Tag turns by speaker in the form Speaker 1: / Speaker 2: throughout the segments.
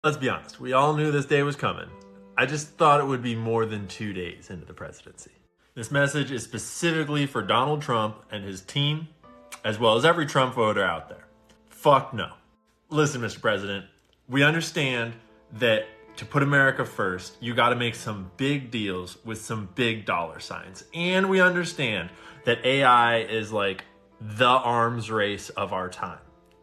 Speaker 1: Let's be honest, we all knew this day was coming. I just thought it would be more than 2 days into the presidency. This message is specifically for Donald Trump and his team, as well as every Trump voter out there. Fuck no. Listen, Mr. President, we understand that to put America first, you got to make some big deals with some big dollar signs. And we understand that AI is like the arms race of our time.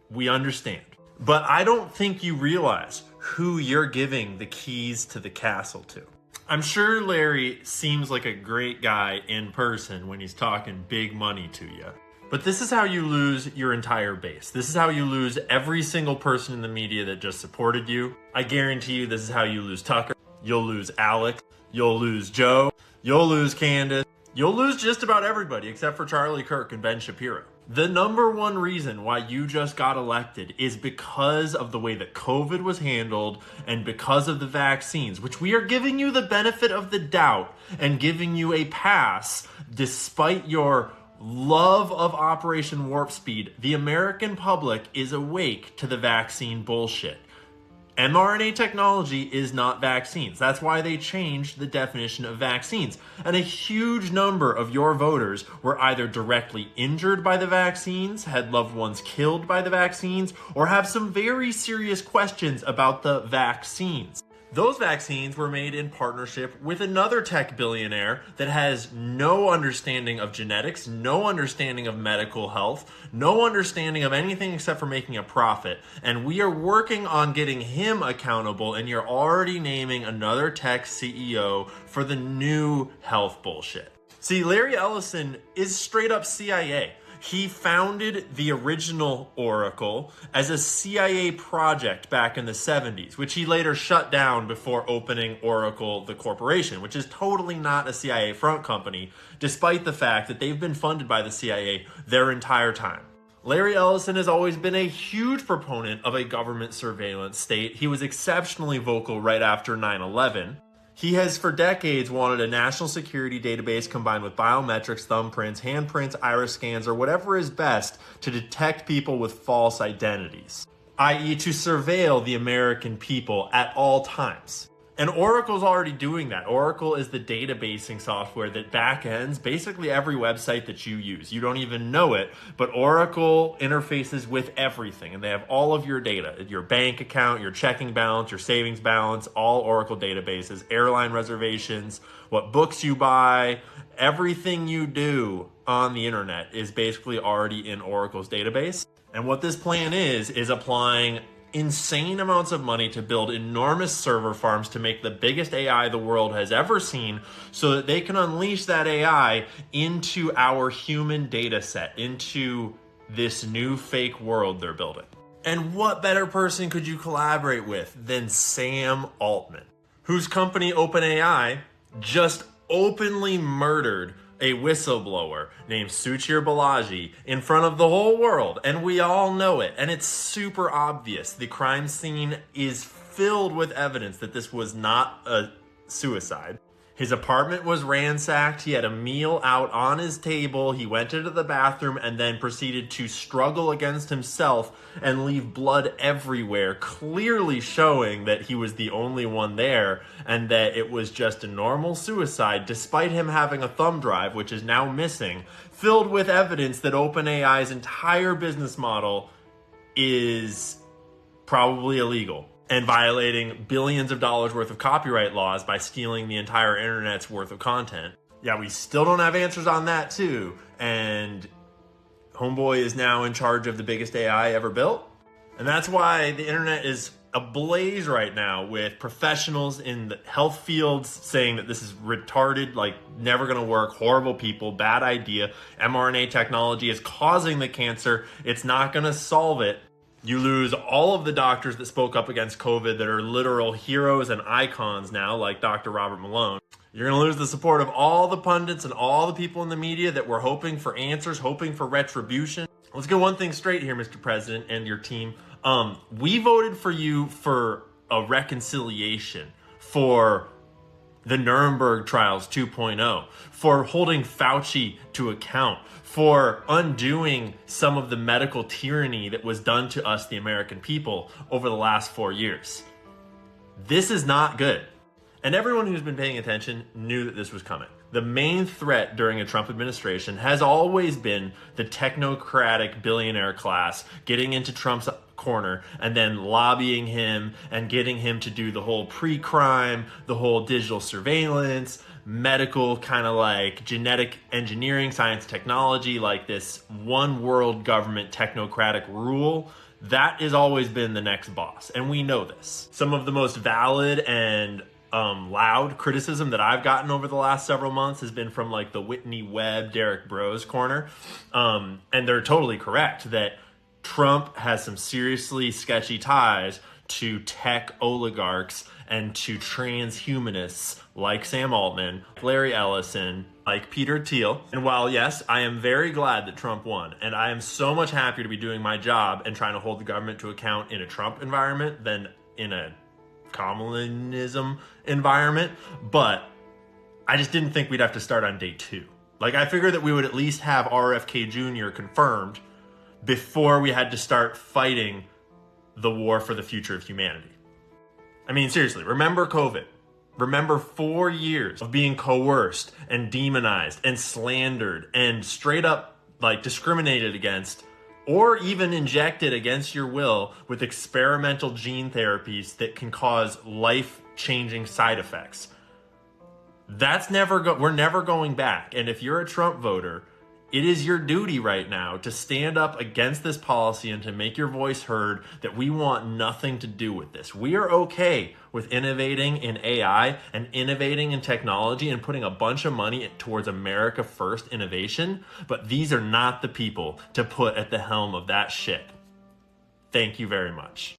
Speaker 1: We understand. But I don't think you realize who you're giving the keys to the castle to. I'm sure Larry seems like a great guy in person when he's talking big money to you. But this is how you lose your entire base. This is how you lose every single person in the media that just supported you. I guarantee you this is how you lose Tucker. You'll lose Alex. You'll lose Joe. You'll lose Candace. You'll lose just about everybody except for Charlie Kirk and Ben Shapiro. The number one reason why you just got elected is because of the way that COVID was handled and because of the vaccines, which we are giving you the benefit of the doubt and giving you a pass despite your love of Operation Warp Speed. The American public is awake to the vaccine bullshit. mRNA technology is not vaccines. That's why they changed the definition of vaccines. And a huge number of your voters were either directly injured by the vaccines, had loved ones killed by the vaccines, or have some very serious questions about the vaccines. Those vaccines were made in partnership with another tech billionaire that has no understanding of genetics, no understanding of medical health, no understanding of anything except for making a profit. And we are working on getting him accountable, and you're already naming another tech CEO for the new health bullshit. See, Larry Ellison is straight up CIA. He founded the original Oracle as a CIA project back in the 70s, which he later shut down before opening Oracle, the corporation, which is totally not a CIA front company, despite the fact that they've been funded by the CIA their entire time. Larry Ellison has always been a huge proponent of a government surveillance state. He was exceptionally vocal right after 9/11. He has for decades wanted a national security database combined with biometrics, thumbprints, handprints, iris scans, or whatever is best to detect people with false identities, i.e. to surveil the American people at all times. And Oracle's already doing that. Oracle is the databasing software that backends basically every website that you use. You don't even know it, but Oracle interfaces with everything, and they have all of your data, your bank account, your checking balance, your savings balance, all Oracle databases, airline reservations, what books you buy, everything you do on the internet is basically already in Oracle's database. And what this plan is applying insane amounts of money to build enormous server farms to make the biggest AI the world has ever seen so that they can unleash that AI into our human data set, into this new fake world they're building. And what better person could you collaborate with than Sam Altman, whose company OpenAI just openly murdered a whistleblower named Suchir Balaji in front of the whole world, and we all know it, and it's super obvious. The crime scene is filled with evidence that this was not a suicide. His apartment was ransacked. He had a meal out on his table. He went into the bathroom and then proceeded to struggle against himself and leave blood everywhere, clearly showing that he was the only one there and that it was just a normal suicide, despite him having a thumb drive, which is now missing, filled with evidence that OpenAI's entire business model is probably illegal and violating billions of dollars worth of copyright laws by stealing the entire internet's worth of content. Yeah, we still don't have answers on that too. And Homeboy is now in charge of the biggest AI ever built. And that's why the internet is ablaze right now with professionals in the health fields saying that this is retarded, like never gonna work, horrible people, bad idea. mRNA technology is causing the cancer. It's not gonna solve it. You lose all of the doctors that spoke up against COVID that are literal heroes and icons now, like Dr. Robert Malone. You're going to lose the support of all the pundits and all the people in the media that were hoping for answers, hoping for retribution. Let's get one thing straight here, Mr. President and your team. We voted for you for a reconciliation, for the Nuremberg Trials 2.0, for holding Fauci to account, for undoing some of the medical tyranny that was done to us, the American people, over the last 4 years. This is not good. And everyone who's been paying attention knew that this was coming. The main threat during a Trump administration has always been the technocratic billionaire class getting into Trump's corner and then lobbying him and getting him to do the whole pre-crime, the whole digital surveillance, medical kind of like genetic engineering, science, technology, like this one world government technocratic rule. That has always been the next boss, and we know this. Some of the most valid and loud criticism that I've gotten over the last several months has been from like the Whitney Webb, Derek Bros corner. And they're totally correct that Trump has some seriously sketchy ties to tech oligarchs and to transhumanists like Sam Altman, Larry Ellison, like Peter Thiel. And while, yes, I am very glad that Trump won, and I am so much happier to be doing my job and trying to hold the government to account in a Trump environment than in a Kamalanism environment, but I just didn't think we'd have to start on day 2. Like, I figured that we would at least have RFK Jr. confirmed before we had to start fighting the war for the future of humanity. I mean, seriously, remember COVID. Remember 4 years of being coerced and demonized and slandered and straight up like discriminated against or even injected against your will with experimental gene therapies that can cause life-changing side effects. We're never going back. And if you're a Trump voter, it is your duty right now to stand up against this policy and to make your voice heard that we want nothing to do with this. We are okay with innovating in AI and innovating in technology and putting a bunch of money towards America first innovation, but these are not the people to put at the helm of that ship. Thank you very much.